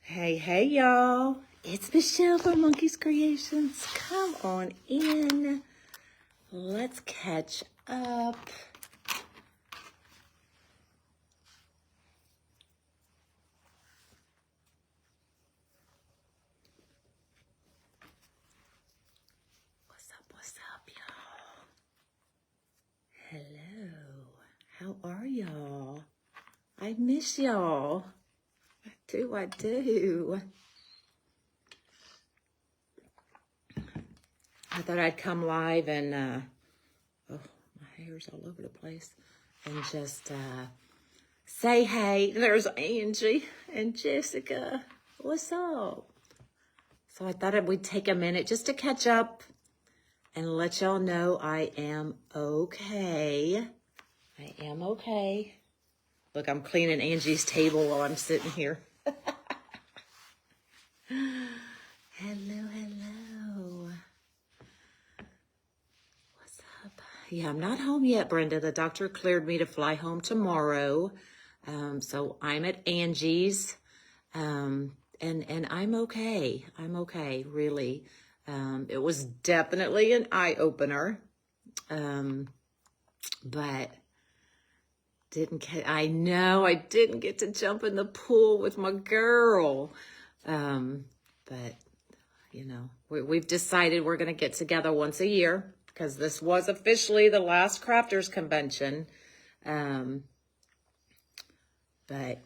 Hey, y'all. It's Michele from Monkey's Creations. Come on in. Let's catch up. What's up, y'all? Hello. How are y'all? I miss y'all. I do. I thought I'd come live and, oh, my hair's all over the place, and just say hey. There's Angie and Jessica. What's up? So I thought we'd take a minute just to catch up and let y'all know I am okay. I am okay. Look, I'm cleaning Angie's table while I'm sitting here. Hello. What's up? Yeah, I'm not home yet, Brenda. The doctor cleared me to fly home tomorrow. So I'm at Angie's. And I'm okay. I'm okay, really. It was definitely an eye-opener. But I know I didn't get to jump in the pool with my girl. But, you know, we've decided we're going to get together once a year because this was officially the last crafters convention. But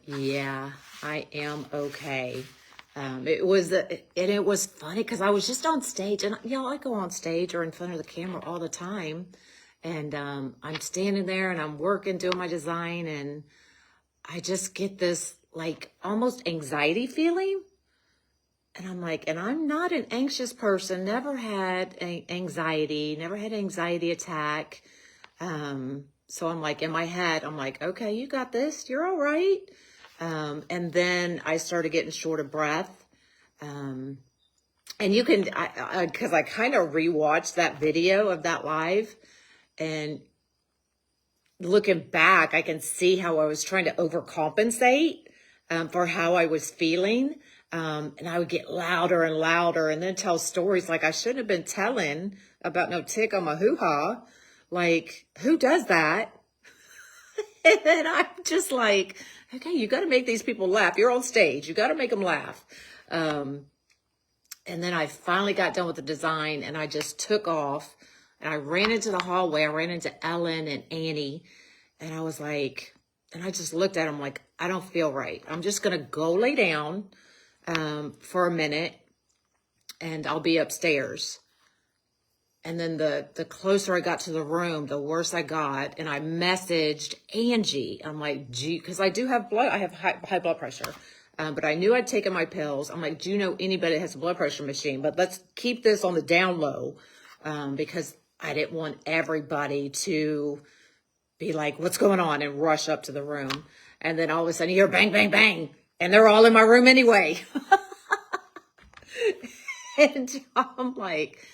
yeah, I am okay. It was funny because I was just on stage, and y'all, I go on stage or in front of the camera all the time. And I'm standing there and I'm working, doing my design, and I just get this like almost anxiety feeling. And I'm like, and I'm not an anxious person, never had anxiety, never had an anxiety attack. So I'm like, in my head, I'm like, okay, you got this, you're all right. And then I started getting short of breath. And you can, because I kind of rewatched that video of that live, and looking back, I can see how I was trying to overcompensate for how I was feeling. And I would get louder and louder and then tell stories like I shouldn't have been telling about no tick on my hoo-ha. Like, who does that? And then I'm just like, okay, you got to make these people laugh. You're on stage. You got to make them laugh. And then I finally got done with the design, and I just took off. And I ran into the hallway. I ran into Ellen and Annie. And I was like, and I just looked at them like, I don't feel right. I'm just going to go lay down for a minute, and I'll be upstairs. And then the closer I got to the room, the worse I got. And I messaged Angie. I'm like, gee, because I do have I have high blood pressure. But I knew I'd taken my pills. I'm like, do you know anybody that has a blood pressure machine? But let's keep this on the down low, because I didn't want everybody to be like, what's going on, and rush up to the room. And then all of a sudden you hear bang, bang, bang. And they're all in my room anyway. And I'm like,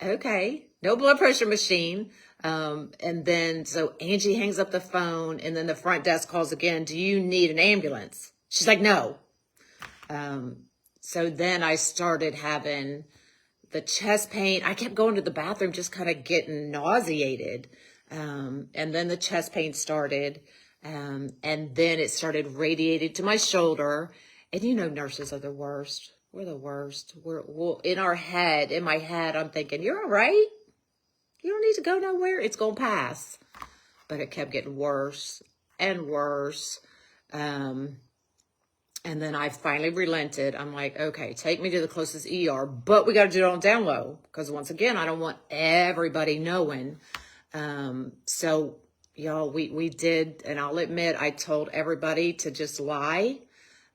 okay, no blood pressure machine. And then, so Angie hangs up the phone, and then the front desk calls again. Do you need an ambulance? She's like, no. So then I started having the chest pain. I kept going to the bathroom, just kind of getting nauseated. And then the chest pain started. And then it started radiating to my shoulder. And you know, nurses are the worst. We're the worst. We're in my head, I'm thinking, you're all right. You don't need to go nowhere. It's going to pass. But it kept getting worse and worse. And then I finally relented. I'm like, okay, take me to the closest ER, but we got to do it on down low. Because once again, I don't want everybody knowing. So y'all, we did, and I'll admit, I told everybody to just lie.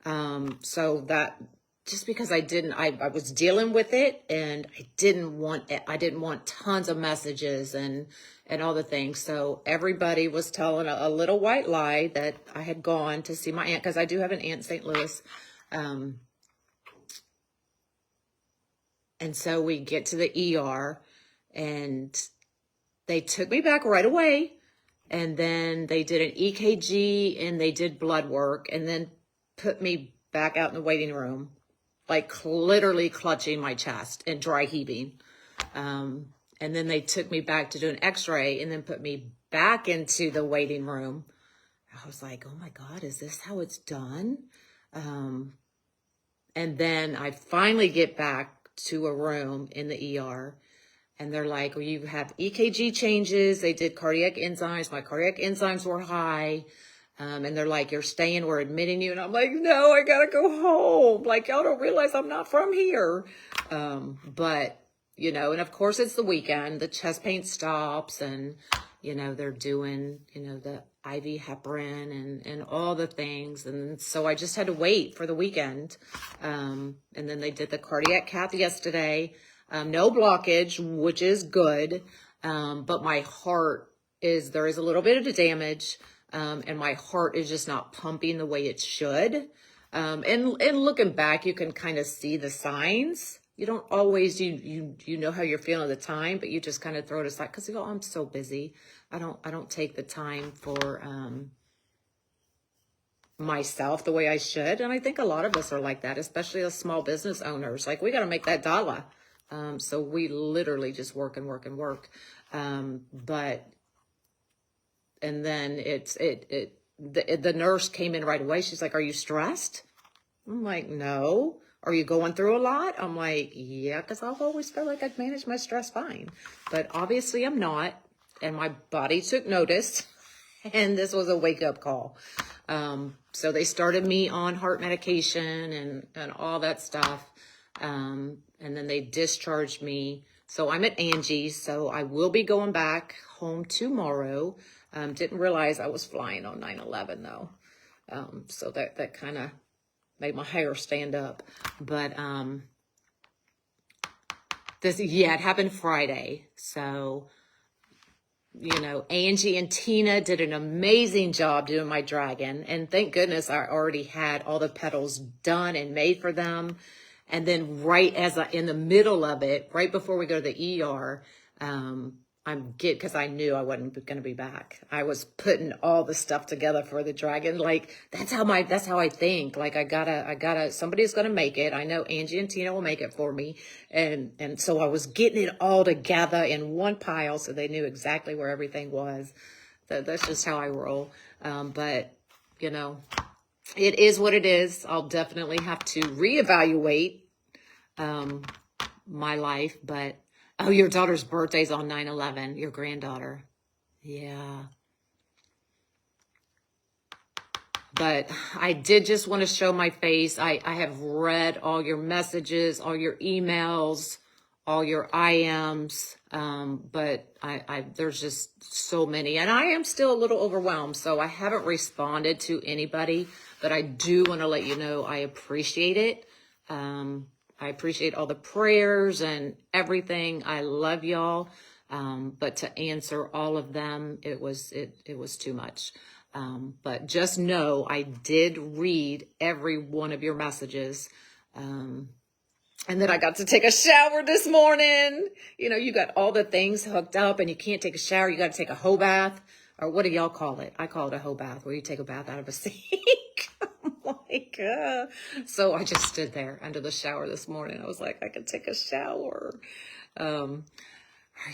So that, just because I was dealing with it, and I didn't want tons of messages and all the things. So everybody was telling a little white lie that I had gone to see my aunt, because I do have an aunt in St. Louis. And so we get to the ER, and they took me back right away. And then they did an EKG, and they did blood work, and then put me back out in the waiting room, like literally clutching my chest and dry heaving. And then they took me back to do an x-ray and then put me back into the waiting room. I was like, oh my God, is this how it's done? And then I finally get back to a room in the ER, and they're like, well, you have EKG changes. They did cardiac enzymes. My cardiac enzymes were high. And they're like, you're staying, we're admitting you. And I'm like, no, I gotta go home. Like, y'all don't realize I'm not from here. But, you know, and of course it's the weekend, the chest pain stops, and, you know, they're doing, you know, the IV heparin and all the things. And so I just had to wait for the weekend. And then they did the cardiac cath yesterday. No blockage, which is good. But my heart there is a little bit of damage. And my heart is just not pumping the way it should. And looking back, you can kind of see the signs. You don't always, you know how you're feeling at the time, but you just kind of throw it aside because you go, I'm so busy. I don't take the time for myself the way I should. And I think a lot of us are like that, especially as small business owners. Like, we got to make that dollar. So we literally just work and work and work. But and then the nurse came in right away. She's like, are you stressed? I'm like, no. Are you going through a lot? I'm like, yeah, because I've always felt like I've managed my stress fine. But obviously I'm not. And my body took notice. And this was a wake-up call. So they started me on heart medication and all that stuff. And then they discharged me. So I'm at Angie's. So I will be going back home tomorrow. Didn't realize I was flying on 9/11 though. So that kind of made my hair stand up. But it happened Friday. So, you know, Angie and Tina did an amazing job doing my dragon. And thank goodness I already had all the petals done and made for them. And then right in the middle of it, right before we go to the ER, because I knew I wasn't going to be back. I was putting all the stuff together for the dragon. Like, that's how I think. Like, I gotta, somebody's going to make it. I know Angie and Tina will make it for me. And so I was getting it all together in one pile so they knew exactly where everything was. That's just how I roll. But, you know, it is what it is. I'll definitely have to reevaluate my life. But, oh, your daughter's birthday's on 9/11, your granddaughter. Yeah. But I did just want to show my face. I have read all your messages, all your emails, all your IMs. But there's just so many, and I am still a little overwhelmed. So I haven't responded to anybody, but I do want to let you know I appreciate it. I appreciate all the prayers and everything. I love y'all. But to answer all of them, it was too much. But just know I did read every one of your messages. And then I got to take a shower this morning. You know, you got all the things hooked up and you can't take a shower. You got to take a hoe bath, or what do y'all call it? I call it a hoe bath, where you take a bath out of a sink. Like, so I just stood there under the shower this morning. I was like, I could take a shower.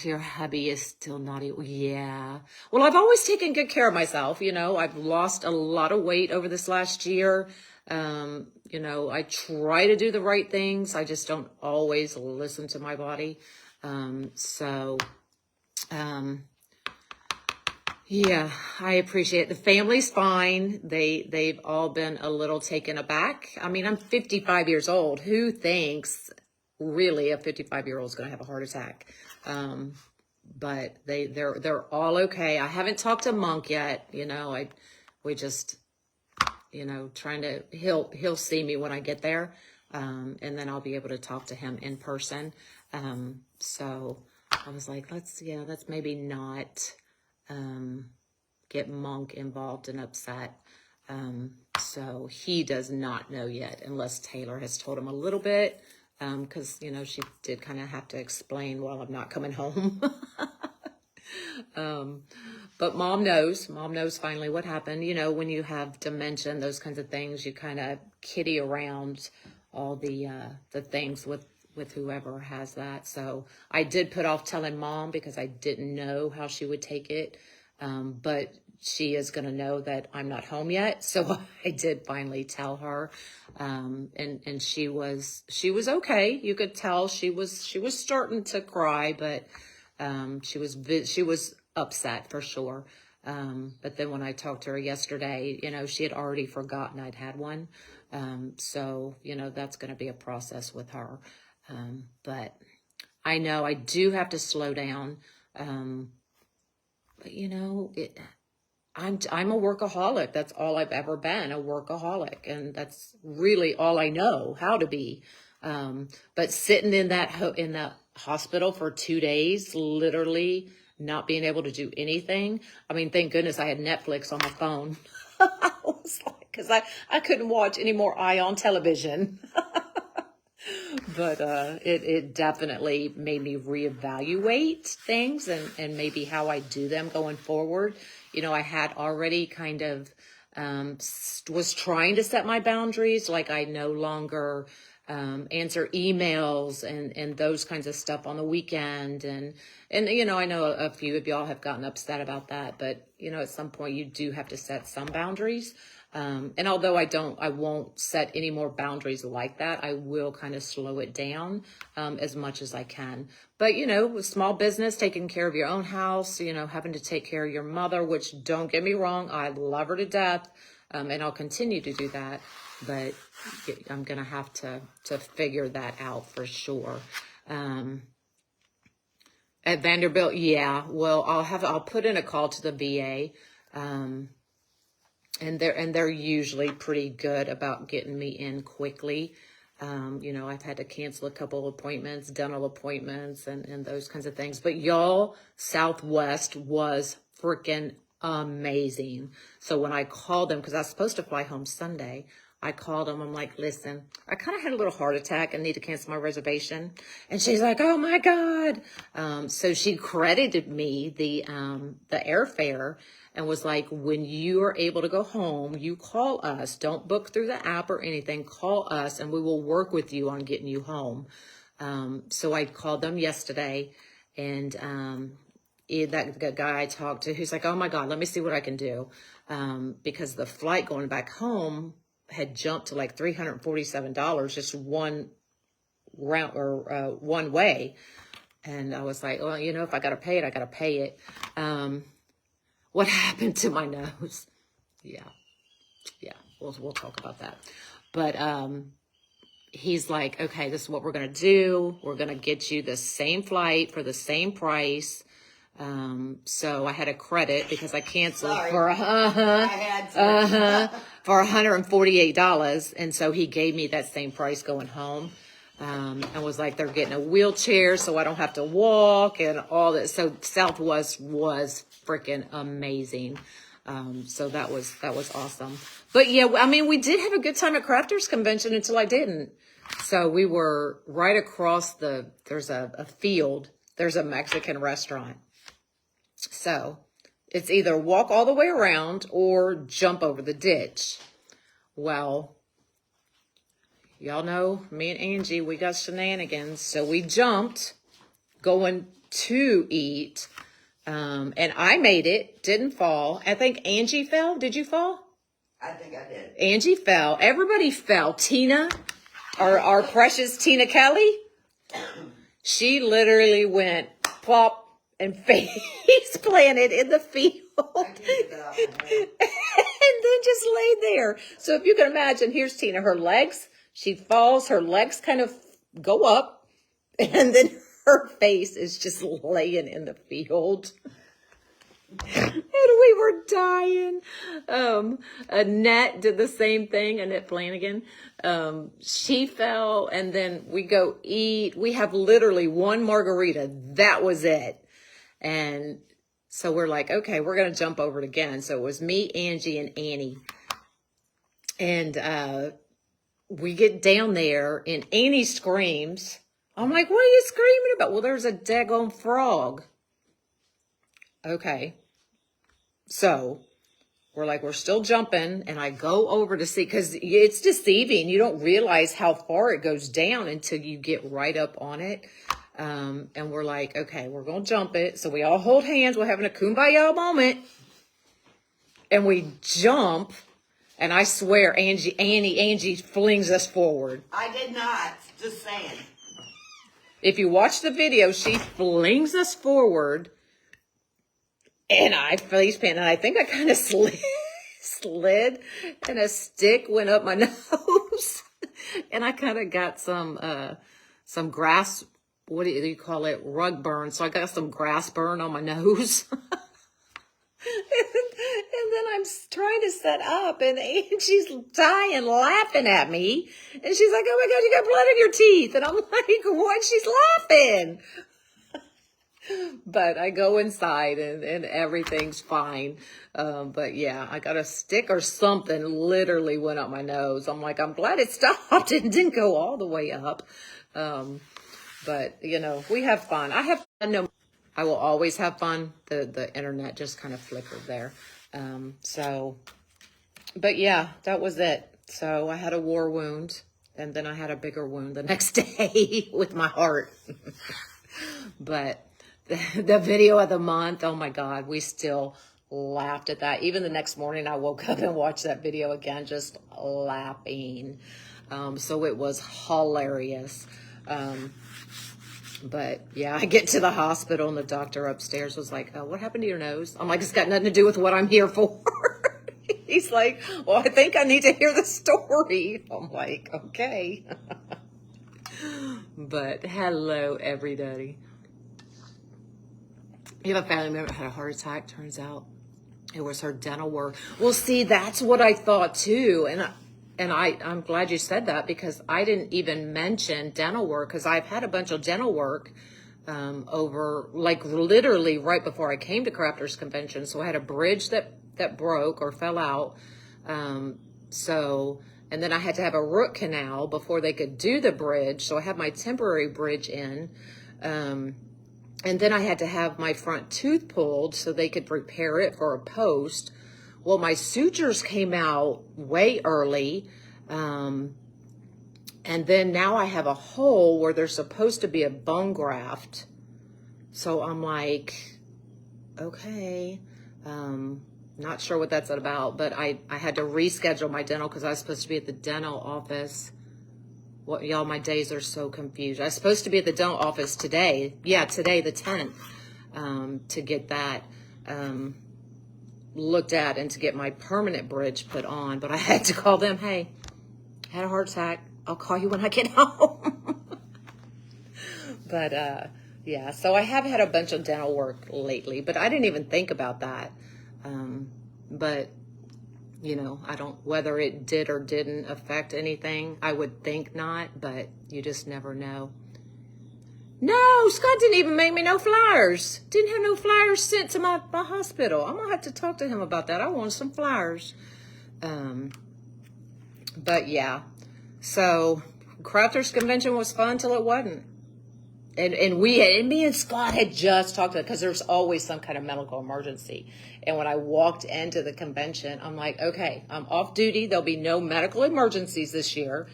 Your hubby is still naughty. Yeah. Well, I've always taken good care of myself. You know, I've lost a lot of weight over this last year. You know, I try to do the right things. I just don't always listen to my body. Yeah, I appreciate it. The family's fine. They've all been a little taken aback. I mean, I'm 55 years old. Who thinks really a 55-year-old is going to have a heart attack? But they're all okay. I haven't talked to Monk yet. You know, we just, you know, trying to, he'll see me when I get there. And then I'll be able to talk to him in person. So I was like, let's maybe not, get Monk involved and upset. So he does not know yet, unless Taylor has told him a little bit. Cause you know, she did kind of have to explain while I'm not coming home. But mom knows. Mom knows finally what happened. You know, when you have dementia and those kinds of things, you kind of kitty around all the things with whoever has that. So I did put off telling mom because I didn't know how she would take it. But she is going to know that I'm not home yet. So I did finally tell her. And she was okay. You could tell she was starting to cry, but she was upset for sure. But then when I talked to her yesterday, you know, she had already forgotten I'd had one. So, you know, that's going to be a process with her. But I know I do have to slow down. But you know, I'm a workaholic. That's all I've ever been, a workaholic. And that's really all I know how to be. But sitting in that hospital for 2 days, literally not being able to do anything. I mean, thank goodness I had Netflix on my phone. I was like, because I couldn't watch any more Eye on television. But it definitely made me reevaluate things and maybe how I do them going forward. You know, I had already kind of was trying to set my boundaries, like I no longer answer emails and those kinds of stuff on the weekend. And you know, I know a few of y'all have gotten upset about that, but you know, at some point you do have to set some boundaries. And although I won't set any more boundaries like that, I will kind of slow it down, as much as I can. But, you know, with small business, taking care of your own house, you know, having to take care of your mother, which don't get me wrong, I love her to death. And I'll continue to do that, but I'm going to have to figure that out for sure. At Vanderbilt, yeah, well, I'll put in a call to the VA. And they're usually pretty good about getting me in quickly. You know, I've had to cancel a couple appointments, dental appointments, and those kinds of things. But y'all, Southwest was freaking amazing. So when I called them, because I was supposed to fly home Sunday, I called them. I'm like, listen, I kind of had a little heart attack and need to cancel my reservation. And she's like, oh my God. So she credited me the airfare and was like, when you are able to go home, you call us. Don't book through the app or anything. Call us and we will work with you on getting you home. So I called them yesterday, and that guy I talked to, who's like, oh my God, let me see what I can do. Because the flight going back home had jumped to like $347, just one round or one way. And I was like, well, you know, if I got to pay it, I got to pay it. What happened to my nose? Yeah, we'll talk about that. But he's like, okay, this is what we're going to do. We're going to get you the same flight for the same price. So I had a credit because I canceled for for $148. And so he gave me that same price going home. And was like, they're getting a wheelchair so I don't have to walk and all that. So Southwest was freaking amazing. So that was awesome. But yeah, I mean, we did have a good time at Crafters Convention until I didn't. So we were right across there's a field. There's a Mexican restaurant. So it's either walk all the way around or jump over the ditch. Well, y'all know me and Angie, we got shenanigans. So we jumped going to eat. And I made it, didn't fall. I think Angie fell. Did you fall? I think I did. Angie fell. Everybody fell. Tina, our precious Tina Kelly, she literally went plop and face planted in the field. And then just laid there. So if you can imagine, here's Tina, her legs, she falls, her legs kind of go up, and then her face is just laying in the field. And we were dying. Annette did the same thing, Annette Flanagan. She fell, and then we go eat. We have literally one margarita. That was it. And so we're like, okay, we're going to jump over it again. So it was me, Angie, and Annie. And we get down there, and Annie screams. I'm like, what are you screaming about? Well, there's a daggone frog. Okay. So we're still jumping, and I go over to see, because it's deceiving. You don't realize how far it goes down until you get right up on it. And we're like, okay, we're going to jump it. So we all hold hands. We're having a kumbaya moment. And we jump, and I swear, Angie flings us forward. I did not, just saying. If you watch the video, she flings us forward. And I face plant, and I think I kind of slid, and a stick went up my nose, and I kind of got some grass. What do you call it? Rug burn. So I got some grass burn on my nose, and then I'm trying to set up, and Angie's dying, laughing at me, and she's like, "Oh my God, you got blood in your teeth," and I'm like, "What?" She's laughing. But I go inside, and everything's fine. But yeah, I got a stick or something literally went up my nose. I'm like, I'm glad it stopped and didn't go all the way up. But you know, we have fun. I have fun. No, I will always have fun. The internet just kind of flickered there. But yeah, that was it. So I had a war wound, and then I had a bigger wound the next day with my heart. But the video of the month, oh my God, we still laughed at that. Even the next morning, I woke up and watched that video again, just laughing. So it was hilarious. But yeah, I get to the hospital, and the doctor upstairs was like, "Oh, what happened to your nose?" I'm like, "It's got nothing to do with what I'm here for." He's like, "Well, I think I need to hear the story." I'm like, "Okay." But hello, everybody. You have a family member that had a heart attack. Turns out it was her dental work. Well, see, that's what I thought too. And I'm glad you said that, because I didn't even mention dental work, because I've had a bunch of dental work over, like, literally right before I came to Crafters Convention. So I had a bridge that broke or fell out. And then I had to have a root canal before they could do the bridge. So I had my temporary bridge in. And then I had to have my front tooth pulled so they could repair it for a post. Well, my sutures came out way early. And then now I have a hole where there's supposed to be a bone graft. So I'm like, okay, not sure what that's about, but I had to reschedule my dental, because I was supposed to be at the dental office. Well, y'all, my days are so confused. I was supposed to be at the dental office today. Yeah, today, the 10th, to get that looked at and to get my permanent bridge put on. But I had to call them, "Hey, I had a heart attack. I'll call you when I get home." But yeah, so I have had a bunch of dental work lately, but I didn't even think about that. But you know, I don't, whether it did or didn't affect anything, I would think not, but you just never know. No, Scott didn't even make me no flyers. Didn't have no flyers sent to my hospital. I'm gonna have to talk to him about that. I want some flyers. But yeah, so Crafters Convention was fun till it wasn't. And me and Scott had just talked about it, because there's always some kind of medical emergency. And when I walked into the convention, I'm like, okay, I'm off duty. There'll be no medical emergencies this year.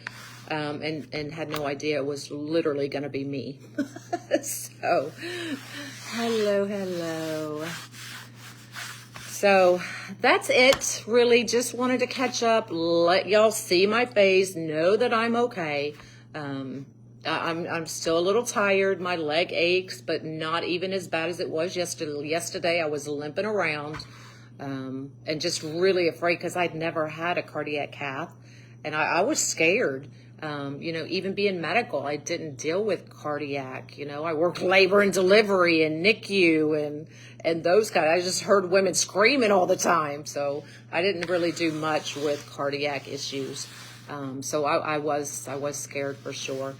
And had no idea it was literally going to be me. So, hello. So that's it. Really just wanted to catch up, let y'all see my face, know that I'm okay. I'm still a little tired. My leg aches, but not even as bad as it was yesterday. Yesterday I was limping around, and just really afraid, because I'd never had a cardiac cath, and I was scared. You know, even being medical, I didn't deal with cardiac. You know, I worked labor and delivery and NICU and those kind. I just heard women screaming all the time, so I didn't really do much with cardiac issues. So I was scared for sure.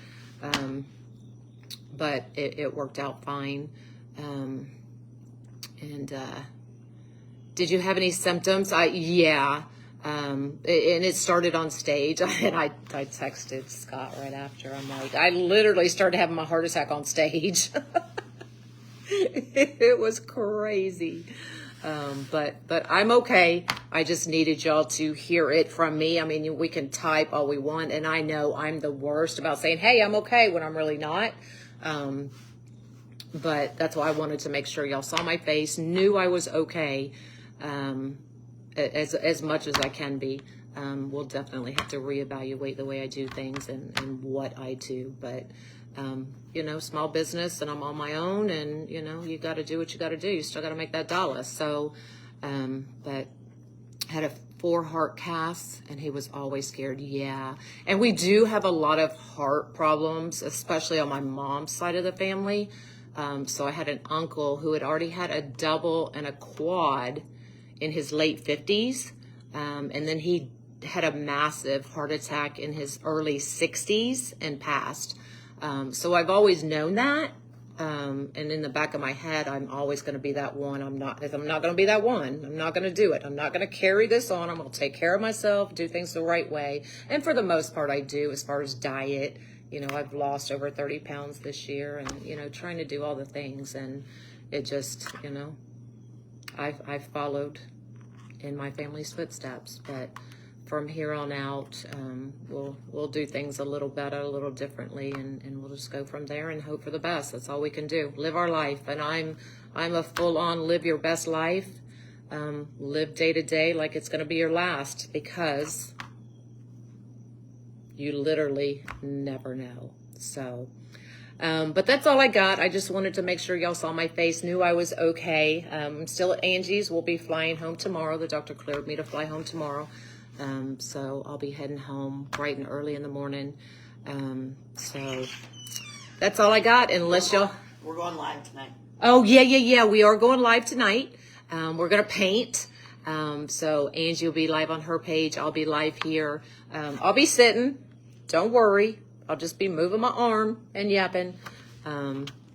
But it worked out fine. Did you have any symptoms? Yeah. And it started on stage, and I texted Scott right after. I'm like, I literally started having my heart attack on stage. It was crazy. But I'm okay. I just needed y'all to hear it from me. I mean, we can type all we want, and I know I'm the worst about saying, hey, I'm okay, when I'm really not. But that's why I wanted to make sure y'all saw my face, knew I was okay, as much as I can be. We'll definitely have to reevaluate the way I do things and what I do. But, you know, small business, and I'm on my own, and, you know, you got to do what you got to do. You still got to make that dollar. So, but had a 4 heart casts, and he was always scared. Yeah. And we do have a lot of heart problems, especially on my mom's side of the family. So I had an uncle who had already had a double and a quad in his late 50s. And then he had a massive heart attack in his early 60s and passed. So I've always known that. And in the back of my head, I'm always going to be that one. I'm not going to be that one. I'm not going to do it. I'm not going to carry this on. I'm going to take care of myself, do things the right way. And for the most part, I do. As far as diet, you know, I've lost over 30 pounds this year, and, you know, trying to do all the things. And it just, you know, I've followed in my family's footsteps. But from here on out, we'll do things a little better, a little differently, and we'll just go from there and hope for the best. That's all we can do. Live our life. And I'm a full-on live your best life. Live day to day like it's going to be your last, because you literally never know. So, but that's all I got. I just wanted to make sure y'all saw my face, knew I was okay. I'm still at Angie's. We'll be flying home tomorrow. The doctor cleared me to fly home tomorrow. So I'll be heading home bright and early in the morning. So that's all I got, unless y'all... We're going live tonight. Oh, yeah. We are going live tonight. We're going to paint. So Angie will be live on her page. I'll be live here. I'll be sitting. Don't worry. I'll just be moving my arm and yapping.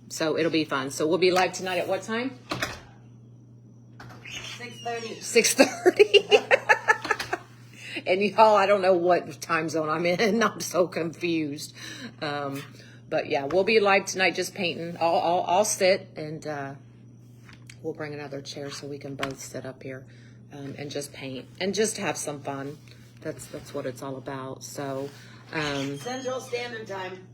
So it'll be fun. So we'll be live tonight at what time? 6:30. 6:30. And y'all, I don't know what time zone I'm in. I'm so confused. But yeah, we'll be live tonight just painting. I'll sit, and we'll bring another chair so we can both sit up here and just paint and just have some fun. That's what it's all about. So Central Standard Time.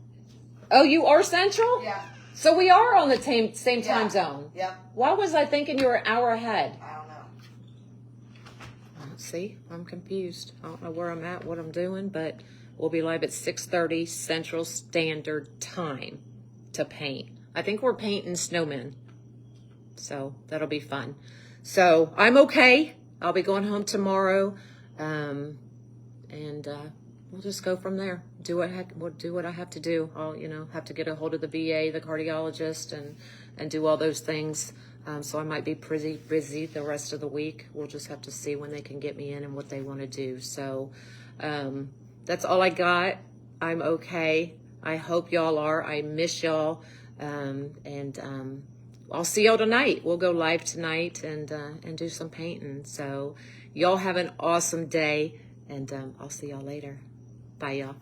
Oh, you are Central? Yeah. So we are on the same time zone. Yep. Why was I thinking you were an hour ahead? I don't know. See, I'm confused. I don't know where I'm at, what I'm doing, but we'll be live at 6:30 Central Standard Time to paint. I think we're painting snowmen. So that'll be fun. So I'm okay. I'll be going home tomorrow. And we'll just go from there. Do what I have to do. I'll, you know, have to get a hold of the VA, the cardiologist, and do all those things. So I might be pretty busy the rest of the week. We'll just have to see when they can get me in and what they want to do. So that's all I got. I'm okay. I hope y'all are. I miss y'all. I'll see y'all tonight. We'll go live tonight and do some painting. So y'all have an awesome day, and I'll see y'all later. Bye, y'all.